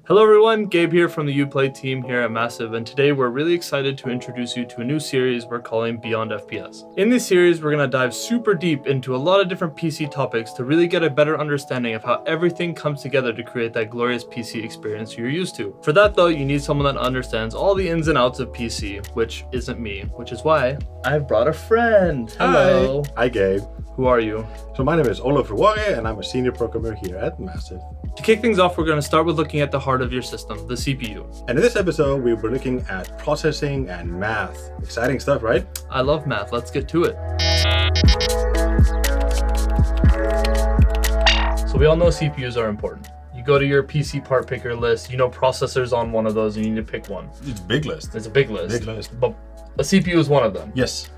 Hello everyone, Gabe here from the Uplay team here at Massive, and today we're really excited to introduce you to a new series we're calling Beyond FPS. In this series, we're going to dive super deep into a lot of different PC topics to really get a better understanding of how everything comes together to create that glorious PC experience you're used to. For that though, you need someone that understands all the ins and outs of PC, which isn't me, which is why I've brought a friend. Hello. Hi Gabe. Who are you? So my name is Oliver Warre and I'm a senior programmer here at Massive. To kick things off, we're going to start with looking at the heart of your system, the CPU. And in this episode, we'll be looking at processing and math. Exciting stuff, right? I love math. Let's get to it. So we all know CPUs are important. You go to your PC part picker list, you know processors on one of those, and you need to pick one. It's a big list. It's a big list. Big list. But a CPU is one of them. Yes.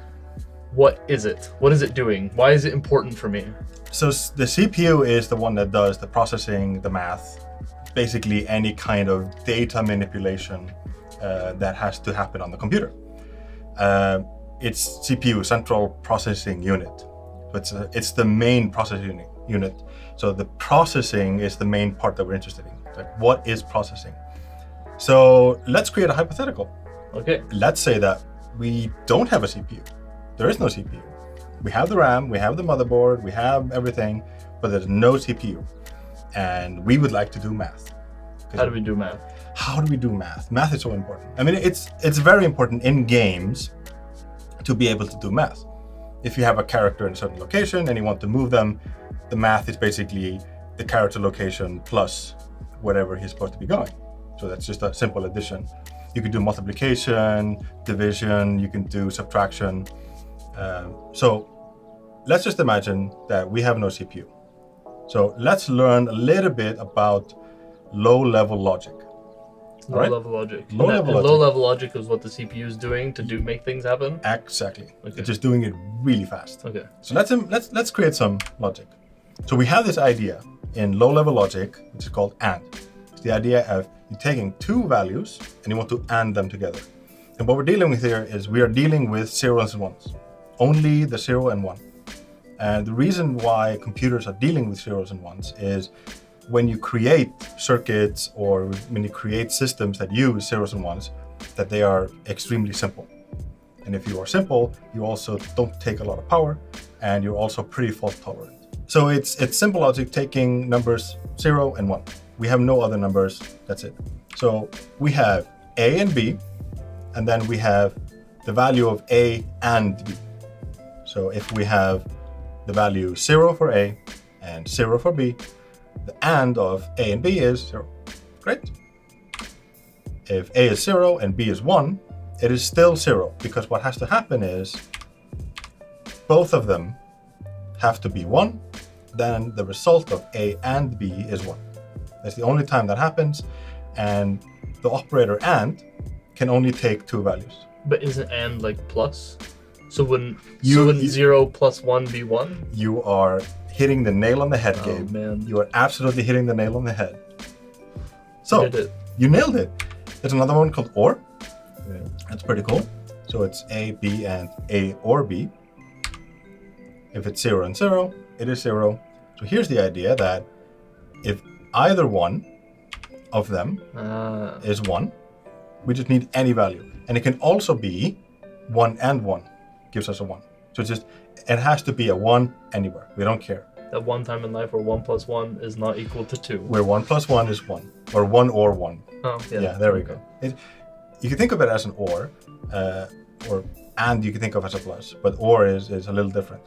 What is it? What is it doing? Why is it important for me? So the CPU is the one that does the processing, the math, basically any kind of data manipulation that has to happen on the computer. It's CPU, Central Processing Unit. So it's the main processing unit. So the processing is the main part that we're interested in. Like, what is processing? So let's create a hypothetical. Okay. Let's say that we don't have a CPU. There is no CPU. We have the RAM, we have the motherboard, we have everything, but there's no CPU. And we would like to do math. How do we do math? How do we do math? Math is so important. I mean, it's very important in games to be able to do math. If you have a character in a certain location and you want to move them, the math is basically the character location plus whatever he's supposed to be going. So that's just a simple addition. You can do multiplication, division, you can do subtraction. So let's just imagine that we have no CPU. So let's learn a little bit about low-level logic. Low-level logic. Low-level logic is what the CPU is doing to make things happen? Exactly. Okay. It's just doing it really fast. Okay. So let's create some logic. So we have this idea in low-level logic, which is called AND. It's the idea of you taking two values and you want to AND them together. And what we're dealing with here is we are dealing with zeros and ones. Only the 0 and 1. And the reason why computers are dealing with zeros and ones is when you create circuits or when you create systems that use zeros and ones, that they are extremely simple. And if you are simple, you also don't take a lot of power and you're also pretty fault tolerant. So it's simple logic taking numbers 0 and 1. We have no other numbers, that's it. So we have A and B, and then we have the value of A and B. So if we have the value 0 for A and 0 for B, the AND of A and B is 0. Great. If A is 0 and B is 1, it is still 0, because what has to happen is both of them have to be 1, then the result of A and B is 1. That's the only time that happens, and the operator AND can only take two values. But isn't AND like plus? So wouldn't 0 plus 1 be 1? You are hitting the nail on the head, Gabe. Man. You are absolutely hitting the nail on the head. So, you did it. You nailed it. There's another one called OR. Yeah. That's pretty cool. So it's A, B, and A or B. If it's 0 and 0, it is 0. So here's the idea that if either one of them is 1, we just need any value. And it can also be 1 and 1. Gives us a 1. So it has to be a 1 anywhere. We don't care. That one time in life where 1 plus 1 is not equal to 2. Where 1 plus 1 is 1. Or 1 or 1. Oh, yeah. Yeah, there we go. You can think of it as an or and you can think of it as a plus. But or is a little different.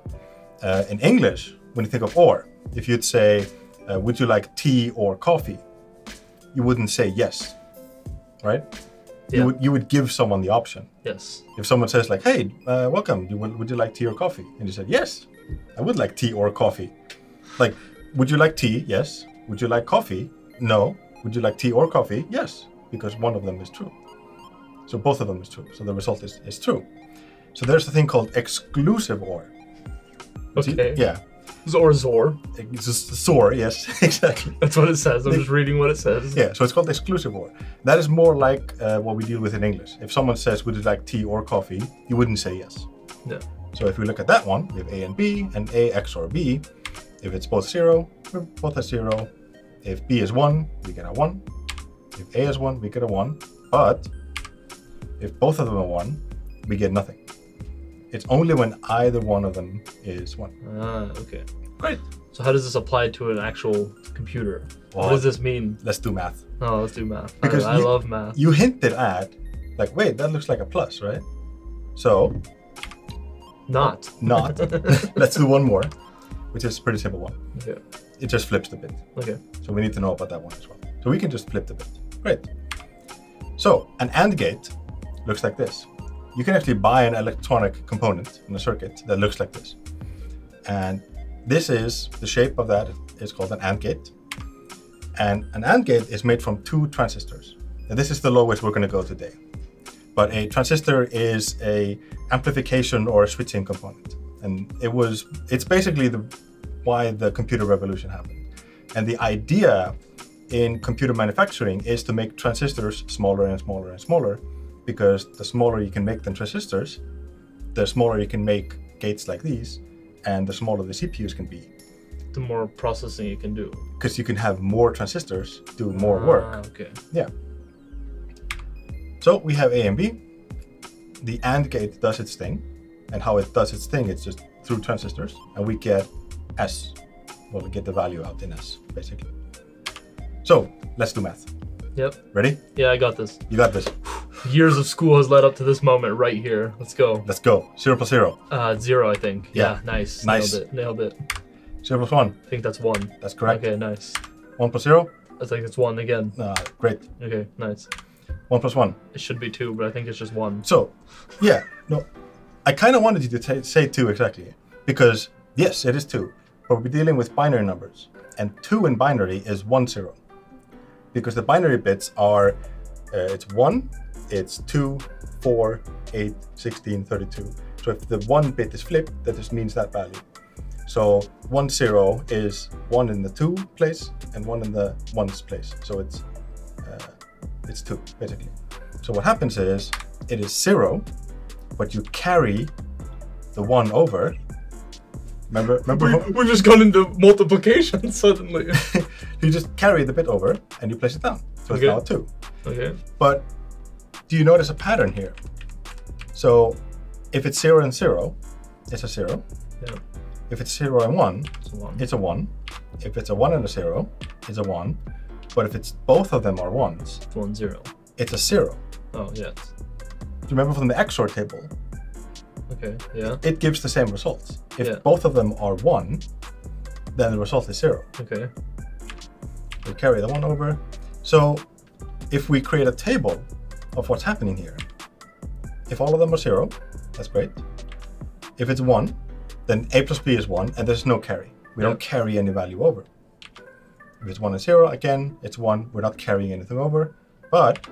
In English, when you think of or, if you'd say, would you like tea or coffee? You wouldn't say yes, right? Yeah. You would give someone the option. Yes. If someone says like, hey, welcome, would you like tea or coffee? And you say, yes, I would like tea or coffee. Like, would you like tea? Yes. Would you like coffee? No. Would you like tea or coffee? Yes, because one of them is true. So both of them is true. So the result is true. So there's a thing called exclusive OR. Okay. Yeah. Or Zor. It's just Zor, yes, exactly. That's what it says. I'm just reading what it says. Yeah, so it's called exclusive OR. That is more like what we deal with in English. If someone says, would you like tea or coffee? You wouldn't say yes. Yeah. So if we look at that one, we have A and B, and A XOR B. If it's both 0, we're both at 0. If B is 1, we get a 1. If A is 1, we get a 1, but if both of them are 1, we get nothing. It's only when either one of them is 1. Ah, okay. Great. So how does this apply to an actual computer? Well, what does this mean? Let's do math. Oh, let's do math. Because I love math. You hinted at, like, wait, that looks like a plus, right? So, Not. Let's do one more, which is a pretty simple one. Okay. It just flips the bit. Okay. So we need to know about that one as well. So we can just flip the bit. Great. So an AND gate looks like this. You can actually buy an electronic component in a circuit that looks like this. And this is the shape of that. It's called an AND gate. And an AND gate is made from 2 transistors. And this is the lowest we're going to go today. But a transistor is a amplification or a switching component. And it's basically why the computer revolution happened. And the idea in computer manufacturing is to make transistors smaller and smaller and smaller, because the smaller you can make the transistors, the smaller you can make gates like these, and the smaller the CPUs can be. The more processing you can do. Because you can have more transistors do more work. Okay. Yeah. So we have A and B. The AND gate does its thing, and how it does its thing, it's just through transistors, and we get S. Well, we get the value out in S, basically. So let's do math. Yep. Ready? Yeah, I got this. You got this. Years of school has led up to this moment right here. Let's go. Let's go. 0 plus 0. 0, I think. Yeah. Nice. Nice. Nailed it. 0 plus 1. I think that's 1. That's correct. Okay, nice. 1 plus 0. I think it's 1 again. Great. Okay, nice. 1 plus 1. It should be 2, but I think it's just 1. So, yeah, no, I kind of wanted you to say 2 exactly, because yes, it is 2, but we're dealing with binary numbers, and 2 in binary is 1, 0, because the binary bits are, it's 1, it's 2, 4, 8, 16, 32. So if the 1 bit is flipped, that just means that value. So 1, 0 is 1 in the 2 place and 1 in the 1's place. So it's 2, basically. So what happens is, it is 0, but you carry the 1 over. Remember? We've just gone into multiplication suddenly. You just carry the bit over and you place it down. So it's now 2. Okay. But do you notice a pattern here? So if it's 0 and 0, it's a 0. Yeah. If it's 0 and 1, It's a 1. it's a 1. If it's a 1 and a 0, it's a 1. But if it's both of them are 1s, It's 1, 0. it's a 0. Oh, yes. Do you remember from the XOR table? Okay, yeah. It gives the same results. If Yeah. both of them are 1, then the result is 0. Okay. We carry the 1 over. So if we create a table of what's happening here, if all of them are 0, that's great. If it's 1, then A plus B is 1, and there's no carry. We don't carry any value over. If it's 1 and 0, again, it's 1. We're not carrying anything over. But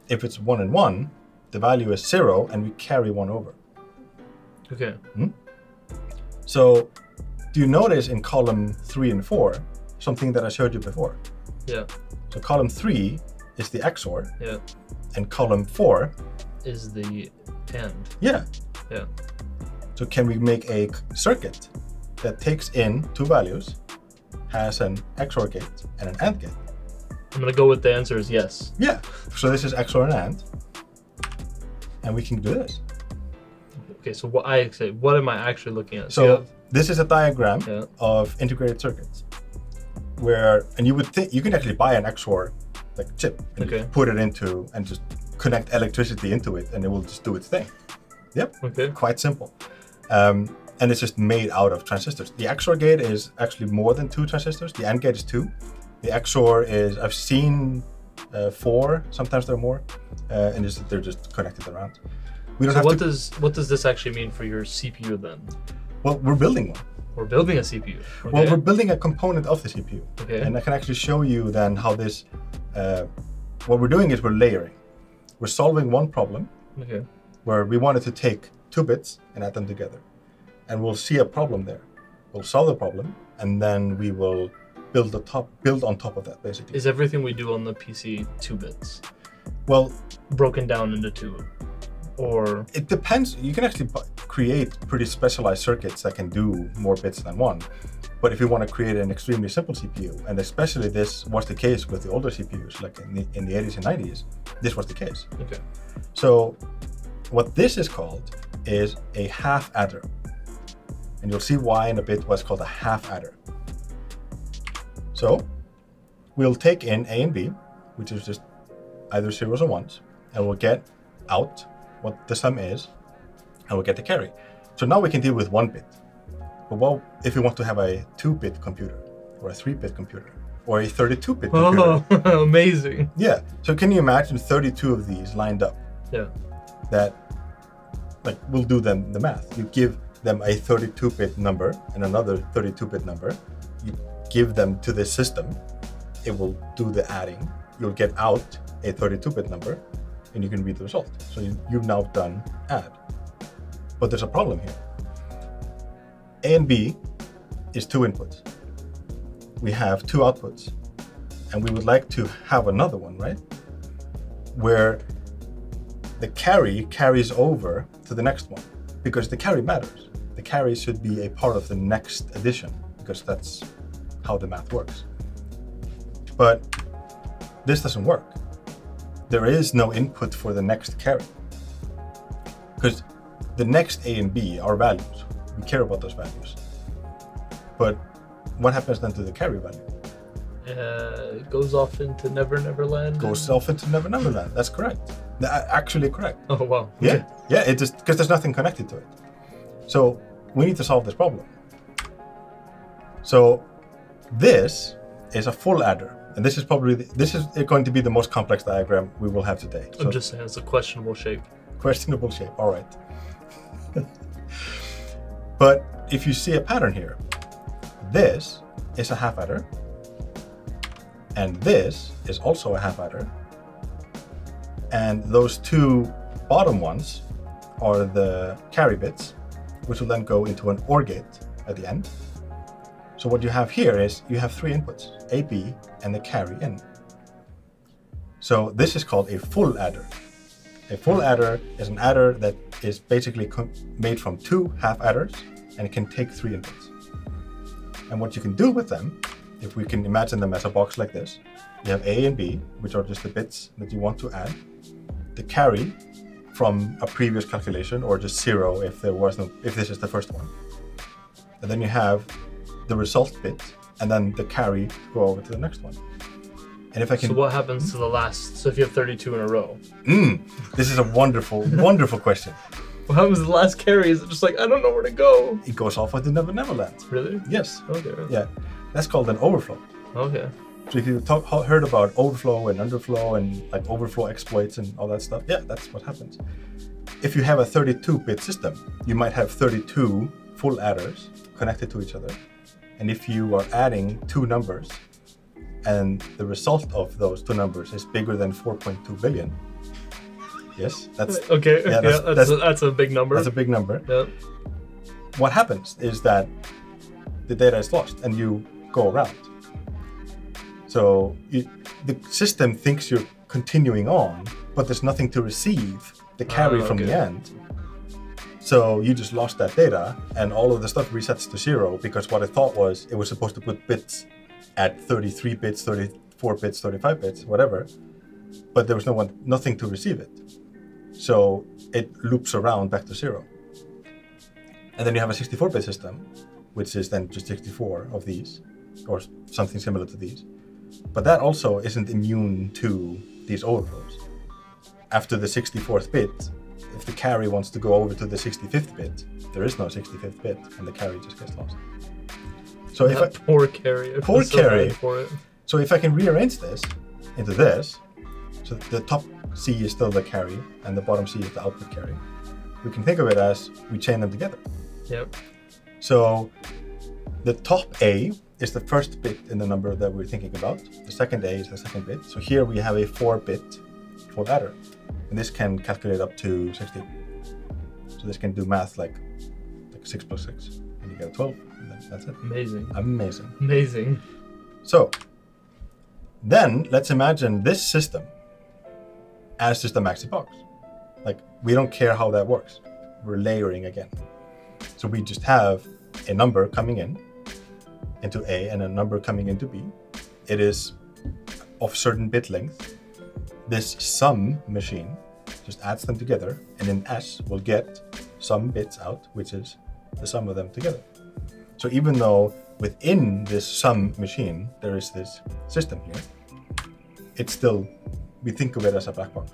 if it's 1 and 1, the value is 0, and we carry 1 over. Okay. So do you notice in column 3 and 4 something that I showed you before? Yeah. So column 3 is the XOR, Yeah. and column 4 Is the AND. Yeah. Yeah. So can we make a circuit that takes in 2 values, has an XOR gate and an AND gate? I'm gonna go with the answer is yes. Yeah. So this is XOR and AND, and we can do this. Okay, so what am I actually looking at? So this is a diagram Yeah. of integrated circuits, and you would think you can actually buy an XOR like chip and Okay. just put it into and just connect electricity into it, and it will just do its thing. Yep. Okay. Quite simple. And it's just made out of transistors. The XOR gate is actually more than 2 transistors. The AND gate is 2. The XOR is, I've seen 4, sometimes there are more, and they're just connected around. We don't So have what does this actually mean for your CPU then? Well, we're building one. We're building a CPU. Okay. Well, we're building a component of the CPU. Okay. And I can actually show you then how this, what we're doing is we're layering. We're solving one problem Okay. where we wanted to take 2 bits and add them together. And we'll see a problem there. We'll solve the problem, and then we will build on top of that, basically. Is everything we do on the PC 2 bits? Well, Broken down into 2? Or it depends. You can actually create pretty specialized circuits that can do more bits than 1. But if you want to create an extremely simple CPU, and especially this was the case with the older CPUs, like in the 80s and 90s, this was the case. Okay. So what this is called is a half adder. And you'll see why in a bit what's called a half adder. So we'll take in A and B, which is just either zeros or ones, and we'll get out what the sum is, and we'll get the carry. So now we can deal with 1 bit. But what if we want to have a 2-bit computer, or a 3-bit computer, or a 32-bit computer? Oh, amazing. Yeah. So can you imagine 32 of these lined up? Yeah. That, like, we'll do them the math. You give them a 32-bit number and another 32-bit number. You give them to this system. It will do the adding. You'll get out a 32-bit number, and you can read the result. So you've now done add. But there's a problem here. A and B is 2 inputs. We have 2 outputs, and we would like to have another one, right? Where the carry carries over to the next one, because the carry matters. The carry should be a part of the next addition, because that's how the math works. But this doesn't work. There is no input for the next carry, because the next A and B are values. We care about those values. But what happens then to the carry value? It goes off into Never Never Land. Goes off into Never Never Land. That's correct. Actually correct. Oh, wow. Yeah. Okay. Yeah, it just because there's nothing connected to it. So we need to solve this problem. So this is a full adder. And this is probably, this is going to be the most complex diagram we will have today. I'm just saying it's a questionable shape. Questionable shape, all right. But if you see a pattern here, this is a half adder, and this is also a half adder, and those 2 bottom ones are the carry bits, which will then go into an OR gate at the end. So what you have here is you have 3 inputs, A, B, and the carry in. So this is called a full adder. A full adder is an adder that is basically made from 2 half adders, and it can take 3 inputs. And what you can do with them, if we can imagine them as a box like this, you have A and B, which are just the bits that you want to add, the carry from a previous calculation, or just 0 if there was no, if this is the first one. And then you have the result bit, and then the carry go over to the next one. And if I can... So what happens to the last, so if you have 32 in a row? This is a wonderful, wonderful question. What happens to the last carry? Is it just like, I don't know where to go? It goes off with the Never Never Land. Really? Yes. Okay. Yeah. That's called an overflow. Okay. So if you heard about overflow and underflow and like overflow exploits and all that stuff, yeah, that's what happens. If you have a 32-bit system, you might have 32 full adders connected to each other. And if you are adding 2 numbers, and the result of those 2 numbers is bigger than 4.2 billion. Yes, that's okay. Yeah, that's a big number. That's a big number. Yeah. What happens is that the data is lost and you go around. So the system thinks you're continuing on, but there's nothing to receive the carry from the end. So you just lost that data, and all of the stuff resets to 0 because what it thought was it was supposed to put bits at 33 bits, 34 bits, 35 bits, whatever, but there was nothing to receive it. So it loops around back to 0. And then you have a 64-bit system, which is then just 64 of these, or something similar to these. But that also isn't immune to these overflows. After the 64th bit, if the carry wants to go over to the 65th bit, there is no 65th bit, and the carry just gets lost. So if I, poor carry. Poor carry. For it. So if I can rearrange this into this, so the top C is still the carry, and the bottom C is the output carry, we can think of it as we chain them together. Yep. So the top A is the first bit in the number that we're thinking about. The second A is the second bit. So here we have a 4-bit full adder, and this can calculate up to 16. So this can do math like 6 plus 6, and you get a 12, and that's it. Amazing. Amazing. Amazing. So then let's imagine this system as just a maxi box. Like, we don't care how that works. We're layering again. So we just have a number coming in, into A and a number coming into B, it is of certain bit length. This sum machine just adds them together, and in S will get some bits out, which is the sum of them together. So even though within this sum machine there is this system here, it's still, we think of it as a black box.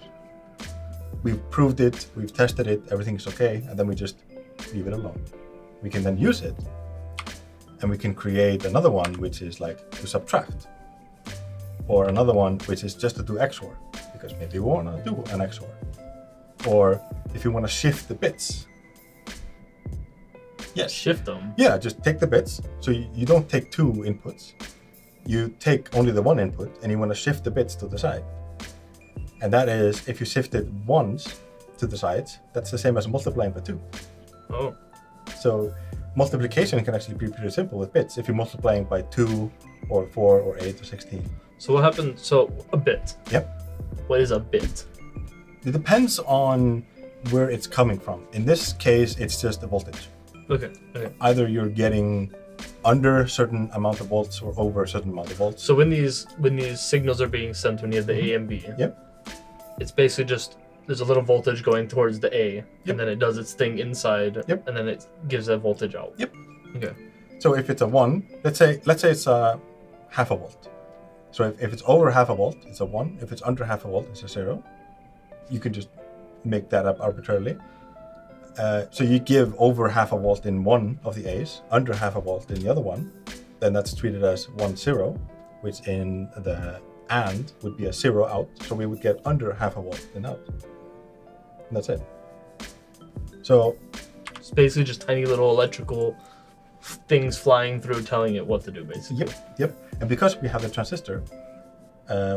We've proved it, we've tested it, everything's okay, and then we just leave it alone. We can then use it, and we can create another one which is like to subtract, or another one which is just to do XOR, because maybe we want to do an XOR. Or if you want to shift the bits. Yes. Shift them? Yeah, just take the bits. So you don't take two inputs. You take only the one input, and you want to shift the bits to the side. And that is, if you shift it once to the sides, that's the same as multiplying by 2. Oh. So multiplication can actually be pretty simple with bits. If you're multiplying by 2 or 4 or 8 or 16. So what happens? So a bit. Yep. What is a bit? It depends on where it's coming from. In this case, it's just a voltage. Okay. Either you're getting under a certain amount of volts or over a certain amount of volts. So when these signals are being sent when you have the A and B, yep, it's basically just there's a little voltage going towards the A, yep, and then it does its thing inside, yep, and then it gives that voltage out. Yep. Okay. So if it's a 1, let's say it's a half a volt. So if it's over half a volt, it's a 1. If it's under half a volt, it's a 0. You can just make that up arbitrarily. So you give over half a volt in one of the A's, under half a volt in the other one, then that's treated as 1, 0, which in the AND would be a 0 out. So we would get under half a volt in out. And that's it. So it's basically just tiny little electrical things flying through telling it what to do, basically. Yep. And because we have the transistor,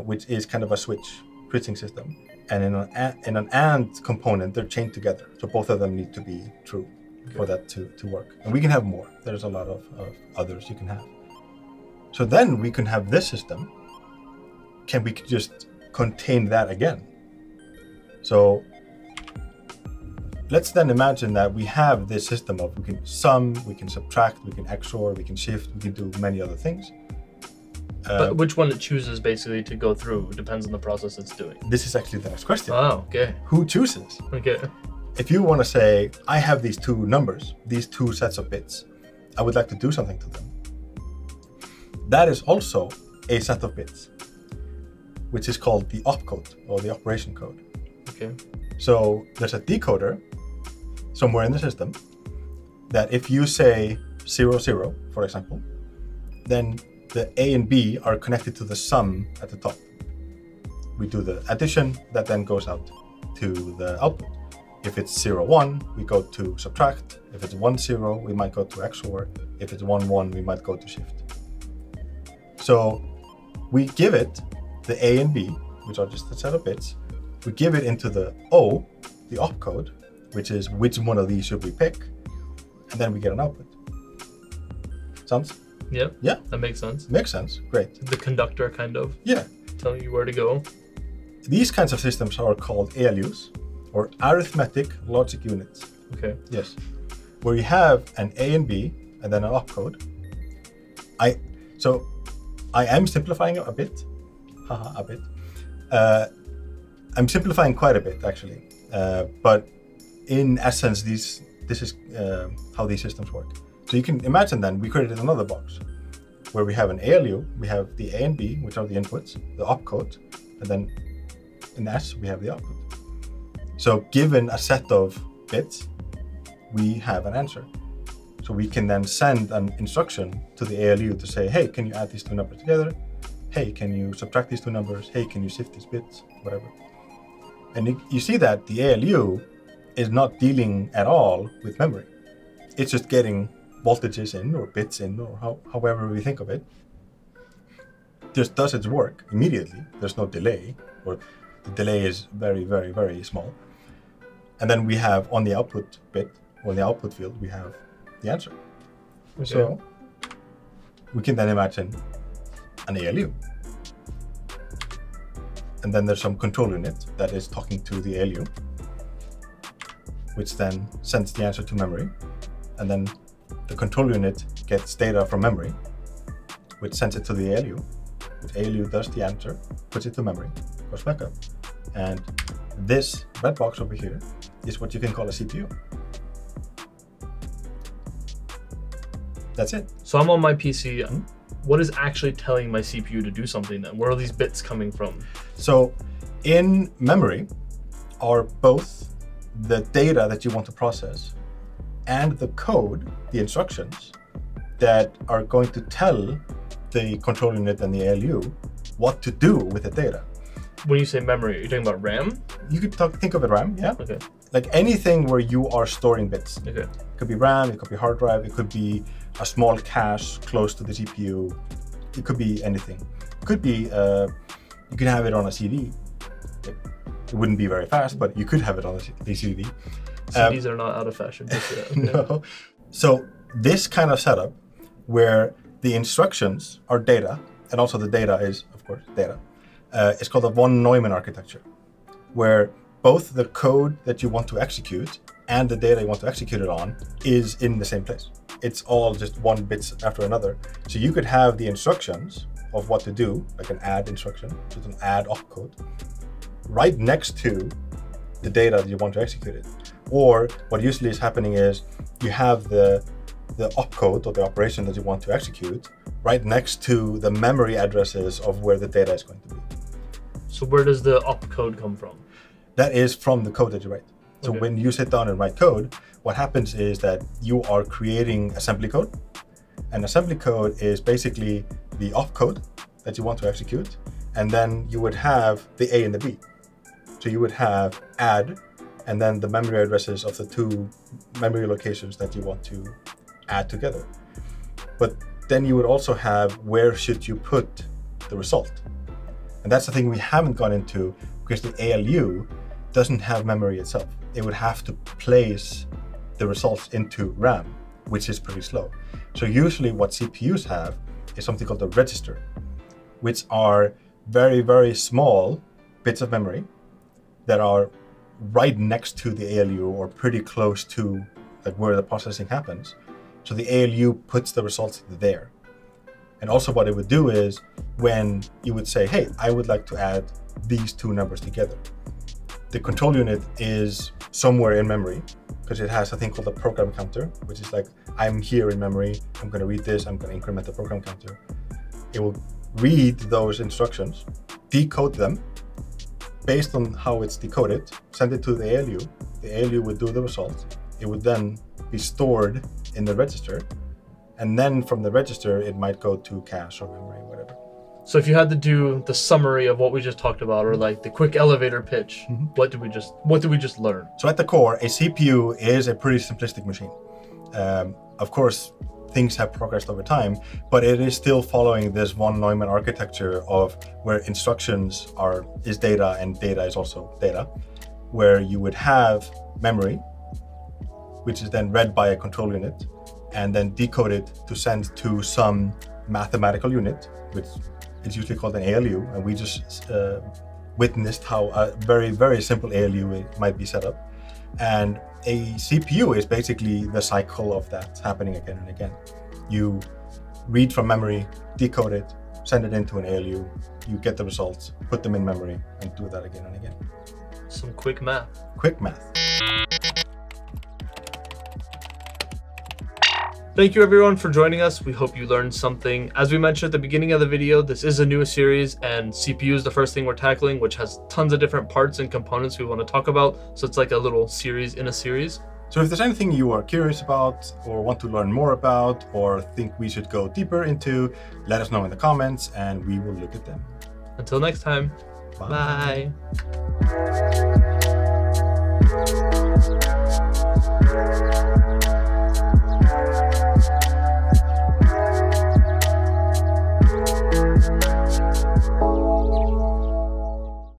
which is kind of a switching system, and in an AND component, they're chained together. So both of them need to be true for that to work. And we can have more. There's a lot of others you can have. So then we can have this system. Can we just contain that again? So let's then imagine that we have this system of we can sum, we can subtract, we can XOR, we can shift, we can do many other things. But which one it chooses basically to go through depends on the process it's doing. This is actually the next question. Oh, okay. Who chooses? Okay. If you want to say, I have these two numbers, these two sets of bits, I would like to do something to them. That is also a set of bits, which is called the opcode, or the operation code. Okay. So there's a decoder somewhere in the system that if you say 0, 0, for example, then the A and B are connected to the sum at the top. We do the addition, that then goes out to the output. If it's 0, 1, we go to subtract. If it's 1, 0, we might go to XOR. If it's 1, 1, we might go to shift. So we give it the A and B, which are just a set of bits. We give it into the O, the opcode, which is which one of these should we pick, and then we get an output. Sounds? Yep. Yeah. That makes sense. Makes sense. Great. The conductor kind of. Yeah. Telling you where to go. These kinds of systems are called ALUs, or arithmetic logic units. Okay. Yes. Where you have an A and B and then an opcode. So I am simplifying it a bit. Haha, a bit. I'm simplifying quite a bit actually. But in essence, this is how these systems work. So you can imagine then we created another box where we have an ALU, we have the A and B, which are the inputs, the opcode, and then in S we have the output. So given a set of bits, we have an answer. So we can then send an instruction to the ALU to say, hey, can you add these two numbers together? Hey, can you subtract these two numbers? Hey, can you shift these bits? Whatever. And you see that the ALU is not dealing at all with memory. It's just getting voltages in or bits in or however we think of it. Just does its work immediately. There's no delay, or the delay is very, very, very small. And then we have on the output bit, or the output field, we have the answer. Okay. So we can then imagine an ALU. And then there's some control unit that is talking to the ALU, which then sends the answer to memory. And then the control unit gets data from memory which sends it to the ALU. The ALU does the answer, puts it to memory, goes back up. And this red box over here is what you can call a CPU. That's it. So I'm on my PC. What is actually telling my CPU to do something then? Where are these bits coming from? So in memory are both the data that you want to process and the code, the instructions that are going to tell the control unit and the ALU what to do with the data. When you say memory, are you talking about RAM? You could think of it RAM, yeah. Okay. Like anything where you are storing bits. Okay. It could be RAM, it could be hard drive, it could be a small cache close to the GPU. It could be anything. It could be, you can have it on a CD. It wouldn't be very fast, but you could have it on the CD. CDs are not out of fashion just yet. Okay. No. So this kind of setup where the instructions are data, and also the data is, of course, data, it's called a von Neumann architecture, where both the code that you want to execute and the data you want to execute it on is in the same place. It's all just one bit after another. So you could have the instructions of what to do, like an add instruction, just an add opcode, right next to the data that you want to execute it. Or what usually is happening is you have the opcode or the operation that you want to execute right next to the memory addresses of where the data is going to be. So where does the opcode come from? That is from the code that you write. So Okay. when you sit down and write code, what happens is that you are creating assembly code. And assembly code is basically the opcode that you want to execute. And then you would have the A and the B. So you would have add, and then the memory addresses of the two memory locations that you want to add together. But then you would also have where should you put the result. And that's the thing we haven't gone into, because the ALU doesn't have memory itself. It would have to place the results into RAM, which is pretty slow. So usually what CPUs have is something called a register, which are very, very small bits of memory that are right next to the ALU or pretty close to like where the processing happens. So the ALU puts the results there. And also what it would do is when you would say, hey, I would like to add these two numbers together. The control unit is somewhere in memory because it has a thing called a program counter, which is like, I'm here in memory, I'm going to read this, I'm going to increment the program counter. It will read those instructions, decode them based on how it's decoded, send it to the ALU. The ALU would do the result. It would then be stored in the register. And then from the register, it might go to cache or memory, whatever. So if you had to do the summary of what we just talked about, or like the quick elevator pitch, what did we just learn? So at the core, a CPU is a pretty simplistic machine. Of course, things have progressed over time, but it is still following this von Neumann architecture of where instructions is data and data is also data, where you would have memory, which is then read by a control unit, and then decoded to send to some mathematical unit, which is usually called an ALU. And we just witnessed how a very, very simple ALU might be set up. And a CPU is basically the cycle of that happening again and again. You read from memory, decode it, send it into an ALU, you get the results, put them in memory, and do that again and again. Some quick math. Quick math. Thank you everyone for joining us. We hope you learned something. As we mentioned at the beginning of the video, this is a new series and CPU is the first thing we're tackling, which has tons of different parts and components we want to talk about. So it's like a little series in a series. So if there's anything you are curious about or want to learn more about or think we should go deeper into, let us know in the comments and we will look at them. Until next time, bye. Bye.